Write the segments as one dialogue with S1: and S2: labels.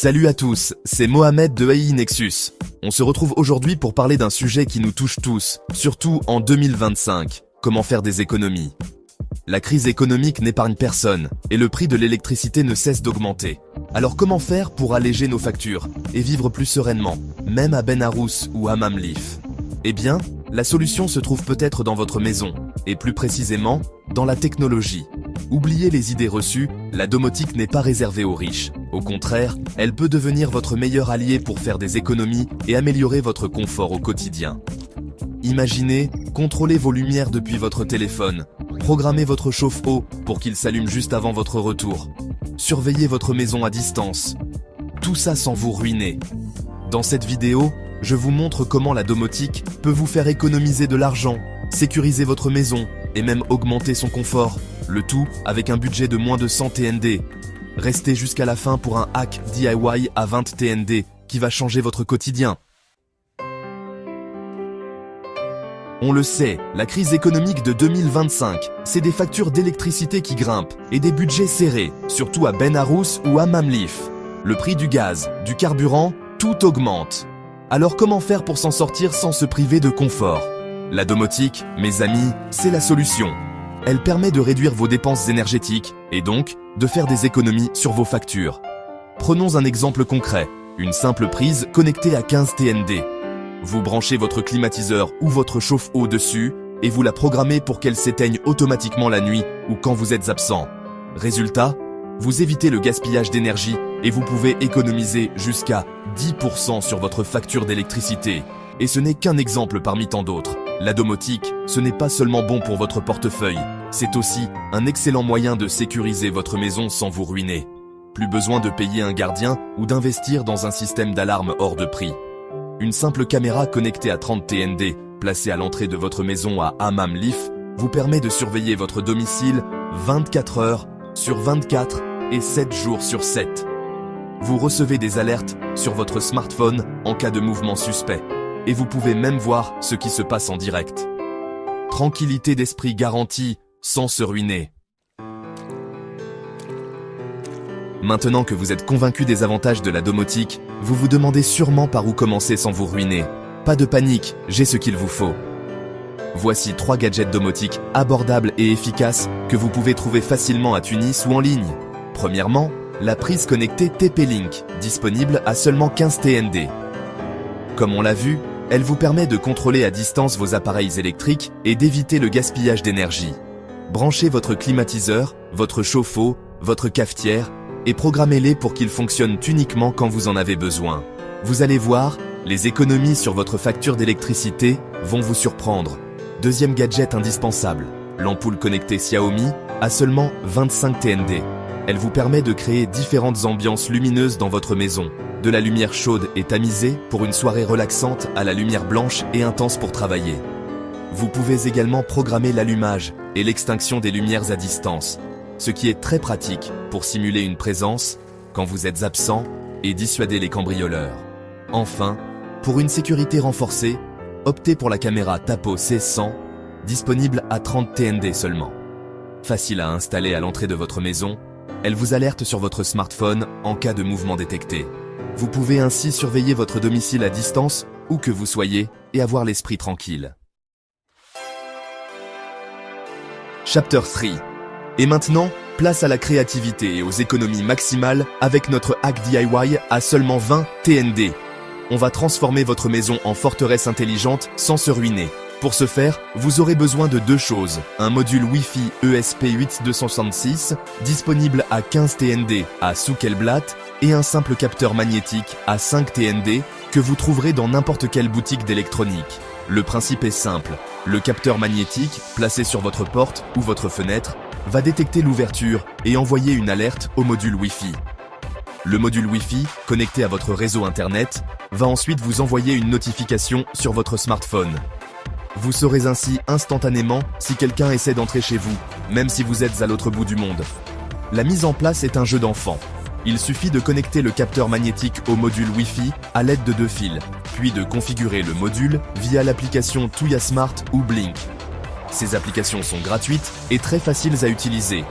S1: Salut à tous, c'est Mohamed de AI Nexus. On se retrouve aujourd'hui pour parler d'un sujet qui nous touche tous, surtout en 2025, comment faire des économies. La crise économique n'épargne personne, et le prix de l'électricité ne cesse d'augmenter. Alors comment faire pour alléger nos factures, et vivre plus sereinement, même à Ben Arous ou à Mamlif? Eh bien, la solution se trouve peut-être dans votre maison, et plus précisément, dans la technologie. Oubliez les idées reçues, la domotique n'est pas réservée aux riches. Au contraire, elle peut devenir votre meilleur allié pour faire des économies et améliorer votre confort au quotidien. Imaginez, contrôlez vos lumières depuis votre téléphone, programmez votre chauffe-eau pour qu'il s'allume juste avant votre retour, surveillez votre maison à distance. Tout ça sans vous ruiner. Dans cette vidéo, je vous montre comment la domotique peut vous faire économiser de l'argent, sécuriser votre maison et même augmenter son confort, le tout avec un budget de moins de 100 TND. Restez jusqu'à la fin pour un hack DIY à 20 TND qui va changer votre quotidien. On le sait, la crise économique de 2025, c'est des factures d'électricité qui grimpent et des budgets serrés, surtout à Ben Arous ou à Mamlif. Le prix du gaz, du carburant, tout augmente. Alors comment faire pour s'en sortir sans se priver de confort? La domotique, mes amis, c'est la solution. Elle permet de réduire vos dépenses énergétiques et donc de faire des économies sur vos factures. Prenons un exemple concret, une simple prise connectée à 15 TND. Vous branchez votre climatiseur ou votre chauffe-eau dessus et vous la programmez pour qu'elle s'éteigne automatiquement la nuit ou quand vous êtes absent. Résultat, vous évitez le gaspillage d'énergie et vous pouvez économiser jusqu'à 10% sur votre facture d'électricité. Et ce n'est qu'un exemple parmi tant d'autres. La domotique, ce n'est pas seulement bon pour votre portefeuille, c'est aussi un excellent moyen de sécuriser votre maison sans vous ruiner. Plus besoin de payer un gardien ou d'investir dans un système d'alarme hors de prix. Une simple caméra connectée à 30 TND, placée à l'entrée de votre maison à Hammam Lif, vous permet de surveiller votre domicile 24 heures sur 24 et 7 jours sur 7. Vous recevez des alertes sur votre smartphone en cas de mouvement suspect. Et vous pouvez même voir ce qui se passe en direct. Tranquillité d'esprit garantie, sans se ruiner. Maintenant que vous êtes convaincu des avantages de la domotique, vous vous demandez sûrement par où commencer sans vous ruiner. Pas de panique, j'ai ce qu'il vous faut. Voici 3 gadgets domotiques abordables et efficaces que vous pouvez trouver facilement à Tunis ou en ligne. Premièrement, la prise connectée TP-Link, disponible à seulement 15 TND. Comme on l'a vu, elle vous permet de contrôler à distance vos appareils électriques et d'éviter le gaspillage d'énergie. Branchez votre climatiseur, votre chauffe-eau, votre cafetière et programmez-les pour qu'ils fonctionnent uniquement quand vous en avez besoin. Vous allez voir, les économies sur votre facture d'électricité vont vous surprendre. Deuxième gadget indispensable, l'ampoule connectée Xiaomi à seulement 25 TND. Elle vous permet de créer différentes ambiances lumineuses dans votre maison. De la lumière chaude et tamisée pour une soirée relaxante à la lumière blanche et intense pour travailler. Vous pouvez également programmer l'allumage et l'extinction des lumières à distance, ce qui est très pratique pour simuler une présence quand vous êtes absent et dissuader les cambrioleurs. Enfin, pour une sécurité renforcée, optez pour la caméra Tapo C100, disponible à 30 TND seulement. Facile à installer à l'entrée de votre maison, elle vous alerte sur votre smartphone en cas de mouvement détecté. Vous pouvez ainsi surveiller votre domicile à distance, où que vous soyez, et avoir l'esprit tranquille. Chapter 3. Et maintenant, place à la créativité et aux économies maximales avec notre hack DIY à seulement 20 TND. On va transformer votre maison en forteresse intelligente sans se ruiner. Pour ce faire, vous aurez besoin de 2 choses. Un module Wi-Fi ESP8266, disponible à 15 TND à Souk El Blat, et un simple capteur magnétique à 5 TND que vous trouverez dans n'importe quelle boutique d'électronique. Le principe est simple. Le capteur magnétique, placé sur votre porte ou votre fenêtre, va détecter l'ouverture et envoyer une alerte au module Wi-Fi. Le module Wi-Fi, connecté à votre réseau Internet, va ensuite vous envoyer une notification sur votre smartphone. Vous saurez ainsi instantanément si quelqu'un essaie d'entrer chez vous, même si vous êtes à l'autre bout du monde. La mise en place est un jeu d'enfant. Il suffit de connecter le capteur magnétique au module Wi-Fi à l'aide de 2 fils, puis de configurer le module via l'application Tuya Smart ou Blink. Ces applications sont gratuites et très faciles à utiliser.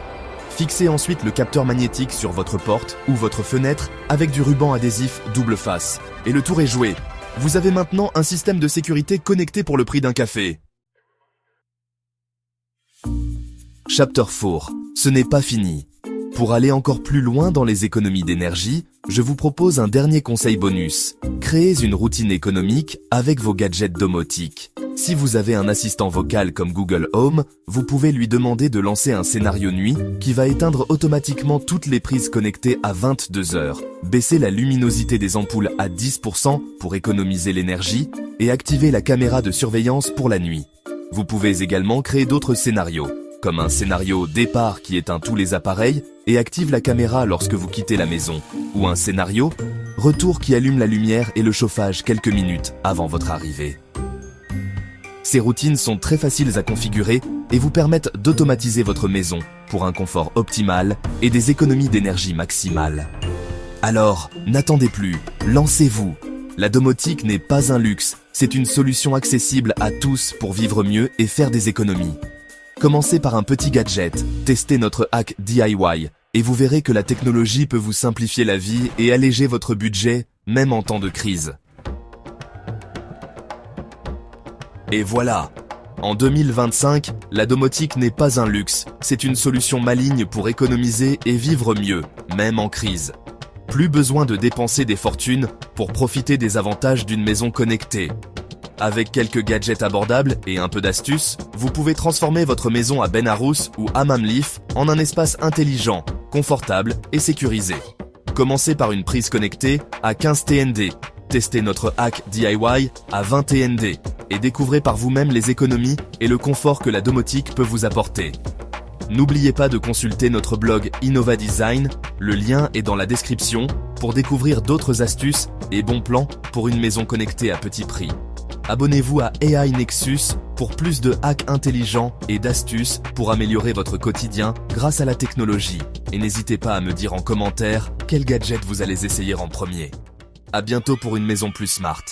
S1: Fixez ensuite le capteur magnétique sur votre porte ou votre fenêtre avec du ruban adhésif double face. Et le tour est joué. Vous avez maintenant un système de sécurité connecté pour le prix d'un café. Chapter 4. Ce n'est pas fini. Pour aller encore plus loin dans les économies d'énergie, je vous propose un dernier conseil bonus. Créez une routine économique avec vos gadgets domotiques. Si vous avez un assistant vocal comme Google Home, vous pouvez lui demander de lancer un scénario nuit qui va éteindre automatiquement toutes les prises connectées à 22 h, baisser la luminosité des ampoules à 10% pour économiser l'énergie et activer la caméra de surveillance pour la nuit. Vous pouvez également créer d'autres scénarios, comme un scénario départ qui éteint tous les appareils et active la caméra lorsque vous quittez la maison, ou un scénario retour qui allume la lumière et le chauffage quelques minutes avant votre arrivée. Ces routines sont très faciles à configurer et vous permettent d'automatiser votre maison pour un confort optimal et des économies d'énergie maximales. Alors, n'attendez plus, lancez-vous. La domotique n'est pas un luxe, c'est une solution accessible à tous pour vivre mieux et faire des économies. Commencez par un petit gadget, testez notre hack DIY et vous verrez que la technologie peut vous simplifier la vie et alléger votre budget, même en temps de crise. Et voilà! En 2025, la domotique n'est pas un luxe, c'est une solution maligne pour économiser et vivre mieux, même en crise. Plus besoin de dépenser des fortunes pour profiter des avantages d'une maison connectée. Avec quelques gadgets abordables et un peu d'astuces, vous pouvez transformer votre maison à Benarous ou Hammam Leaf en un espace intelligent, confortable et sécurisé. Commencez par une prise connectée à 15 TND. Testez notre hack DIY à 20 TND et découvrez par vous-même les économies et le confort que la domotique peut vous apporter. N'oubliez pas de consulter notre blog Innova Design, le lien est dans la description, pour découvrir d'autres astuces et bons plans pour une maison connectée à petit prix. Abonnez-vous à AI Nexus pour plus de hacks intelligents et d'astuces pour améliorer votre quotidien grâce à la technologie. Et n'hésitez pas à me dire en commentaire quel gadget vous allez essayer en premier. À bientôt pour une maison plus smart.